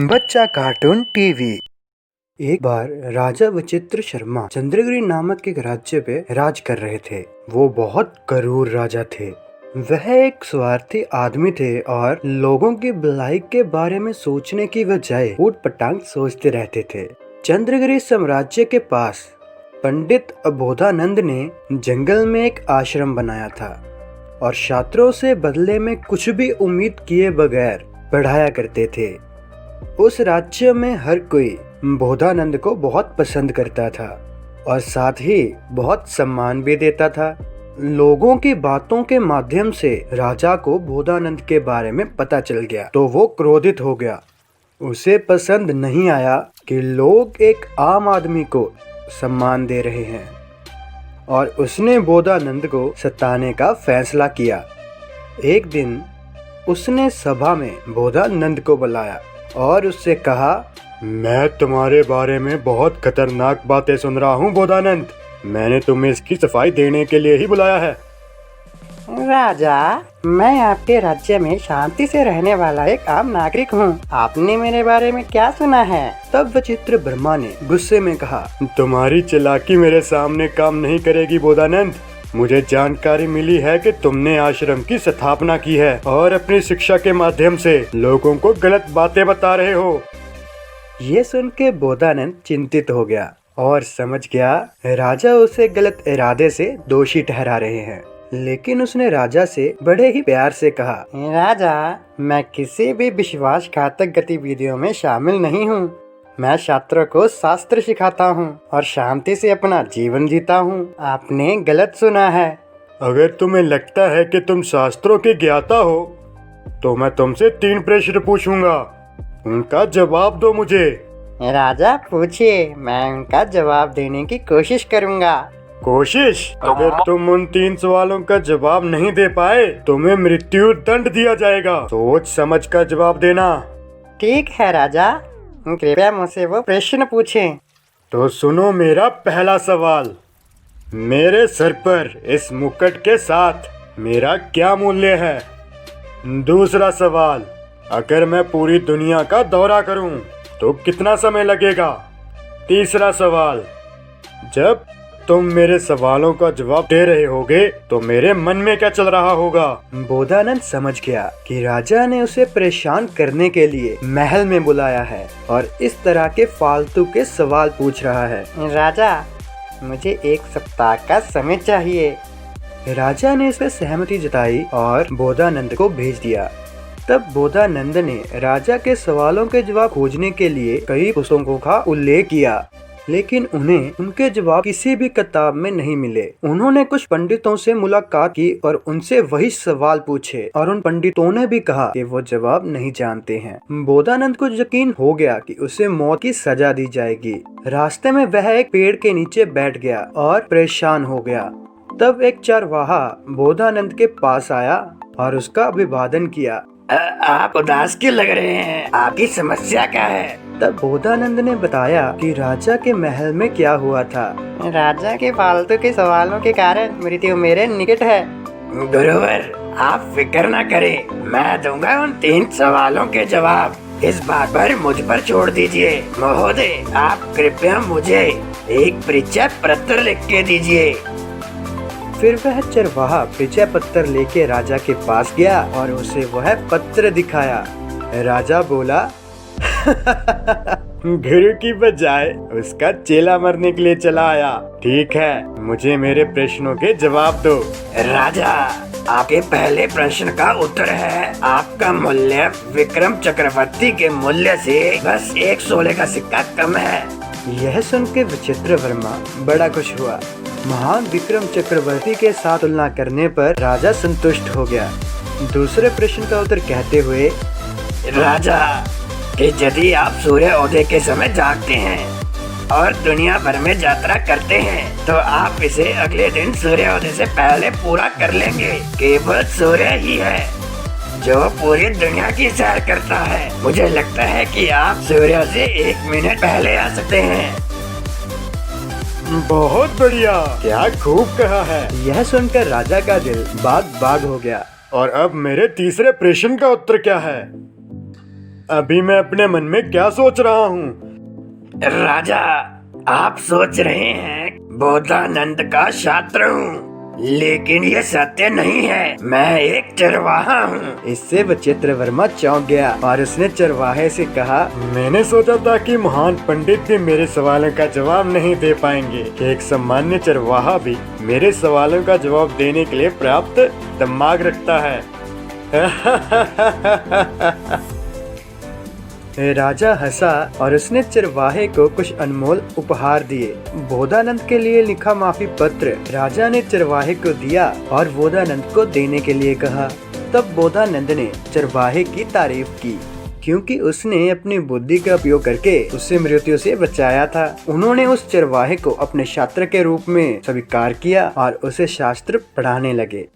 बच्चा cartoon TV. एक बार राजा विचित्र शर्मा चंद्रगिरी नामक एक राज्य पे राज कर रहे थे। वो बहुत क्रूर राजा थे। वह एक स्वार्थी आदमी थे और लोगों की भलाई के बारे में सोचने की बजाय ऊट-पटांग सोचते रहते थे। चंद्रगिरी साम्राज्य के पास पंडित अबोधानंद ने जंगल में एक आश्रम बनाया था और छात्रों से बदले में कुछ भी उम्मीद किए बगैर पढ़ाया करते थे। उस राज्य में हर कोई बोधानंद को बहुत पसंद करता था और साथ ही बहुत सम्मान भी देता था। लोगों की बातों के माध्यम से राजा को बोधानंद के बारे में पता चल गया तो वो क्रोधित हो गया। उसे पसंद नहीं आया कि लोग एक आम आदमी को सम्मान दे रहे हैं और उसने बोधानंद को सताने का फैसला किया। एक दिन उसने सभा में बोधानंद को बुलाया और उससे कहा, मैं तुम्हारे बारे में बहुत खतरनाक बातें सुन रहा हूँ बोधानंद। मैंने तुम्हें इसकी सफाई देने के लिए ही बुलाया है। राजा, मैं आपके राज्य में शांति से रहने वाला एक आम नागरिक हूँ। आपने मेरे बारे में क्या सुना है? तब विचित्र ब्रह्मा ने गुस्से में कहा, तुम्हारी चालाकी मेरे सामने काम नहीं करेगी बोधानंद। मुझे जानकारी मिली है कि तुमने आश्रम की स्थापना की है और अपनी शिक्षा के माध्यम से लोगों को गलत बातें बता रहे हो। ये सुन के बोधानंद चिंतित हो गया और समझ गया राजा उसे गलत इरादे से दोषी ठहरा रहे हैं। लेकिन उसने राजा से बड़े ही प्यार से कहा, राजा, मैं किसी भी विश्वासघातक गतिविधियों में शामिल नहीं हूँ। मैं छात्रों को शास्त्र सिखाता हूँ और शांति से अपना जीवन जीता हूँ। आपने गलत सुना है। अगर तुम्हें लगता है कि तुम शास्त्रों के ज्ञाता हो तो मैं तुमसे 3 प्रश्न पूछूंगा। उनका जवाब दो मुझे। राजा, पूछिए, मैं उनका जवाब देने की कोशिश करूँगा। कोशिश? अगर तुम उन 3 सवालों का जवाब नहीं दे पाए तुम्हें मृत्यु दंड दिया जाएगा। सोच समझ कर जवाब देना। ठीक है राजा, कृपया मुझसे वो प्रश्न पूछें। तो सुनो मेरा पहला सवाल। मेरे सर पर इस मुकुट के साथ मेरा क्या मूल्य है? दूसरा सवाल, अगर मैं पूरी दुनिया का दौरा करूं तो कितना समय लगेगा? तीसरा सवाल, जब तुम मेरे सवालों का जवाब दे रहे होगे तो मेरे मन में क्या चल रहा होगा? बोधानंद समझ गया कि राजा ने उसे परेशान करने के लिए महल में बुलाया है और इस तरह के फालतू के सवाल पूछ रहा है। राजा, मुझे 1 सप्ताह का समय चाहिए। राजा ने इस पर सहमति जताई और बोधानंद को भेज दिया। तब बोधानंद ने राजा के सवालों के जवाब खोजने के लिए कई पुस्तकों का उल्लेख किया, लेकिन उन्हें उनके जवाब किसी भी किताब में नहीं मिले। उन्होंने कुछ पंडितों से मुलाकात की और उनसे वही सवाल पूछे और उन पंडितों ने भी कहा कि वो जवाब नहीं जानते हैं। बोधानंद को यकीन हो गया कि उसे मौत की सजा दी जाएगी। रास्ते में वह एक पेड़ के नीचे बैठ गया और परेशान हो गया। तब एक चरवाहा बोधानंद के पास आया और उसका अभिवादन किया। आप उदास क्यों लग रहे हैं? आपकी समस्या क्या है? तब बोधानंद ने बताया कि राजा के महल में क्या हुआ था। राजा के फालतू के सवालों के कारण मृत्यु मेरे निकट है। गुरुवर, आप फिक्र न करें, मैं दूंगा उन 3 सवालों के जवाब। इस बात पर मुझ पर छोड़ दीजिए। महोदय, आप कृपया मुझे एक परिचय पत्र लिख के दीजिए। फिर वह चरवाहा परिचय पत्र लेके राजा के पास गया और उसे वह पत्र दिखाया। राजा बोला, गुरु की बजाय उसका चेला मरने के लिए चला आया। ठीक है, मुझे मेरे प्रश्नों के जवाब दो। राजा, आपके पहले प्रश्न का उत्तर है आपका मूल्य विक्रम चक्रवर्ती के मूल्य से बस 1 सोने का सिक्का कम है। यह सुन के विचित्र वर्मा बड़ा खुश हुआ। महान विक्रम चक्रवर्ती के साथ तुलना करने पर राजा संतुष्ट हो गया। दूसरे प्रश्न का उत्तर कहते हुए, राजा, कि यदि आप सूर्योदय के समय जागते हैं और दुनिया भर में यात्रा करते हैं तो आप इसे अगले दिन सूर्योदय से पहले पूरा कर लेंगे। केवल सूर्य ही है जो पूरी दुनिया की सैर करता है। मुझे लगता है कि आप सूर्य से 1 मिनट पहले आ सकते हैं। बहुत बढ़िया, क्या खूब कहा है। यह सुनकर राजा का दिल बाग बाग हो गया। और अब मेरे तीसरे प्रश्न का उत्तर क्या है? अभी मैं अपने मन में क्या सोच रहा हूँ? राजा, आप सोच रहे हैं बोधानंद का छात्र हूँ, लेकिन ये सत्य नहीं है। मैं एक चरवाहा हूँ। इससे विचित्रवर्मा चौंक गया और उसने चरवाहे से कहा, मैंने सोचा था कि महान पंडित भी मेरे सवालों का जवाब नहीं दे पाएंगे। एक सामान्य चरवाहा भी मेरे सवालों का जवाब देने के लिए पर्याप्त दिमाग रखता है। राजा हंसा और उसने चरवाहे को कुछ अनमोल उपहार दिए। बोधानंद के लिए लिखा माफी पत्र राजा ने चरवाहे को दिया और बोधानंद को देने के लिए कहा। तब बोधानंद ने चरवाहे की तारीफ की, क्योंकि उसने अपनी बुद्धि का उपयोग करके उसे मृत्यु से बचाया था। उन्होंने उस चरवाहे को अपने छात्र के रूप में स्वीकार किया और उसे शास्त्र पढ़ाने लगे।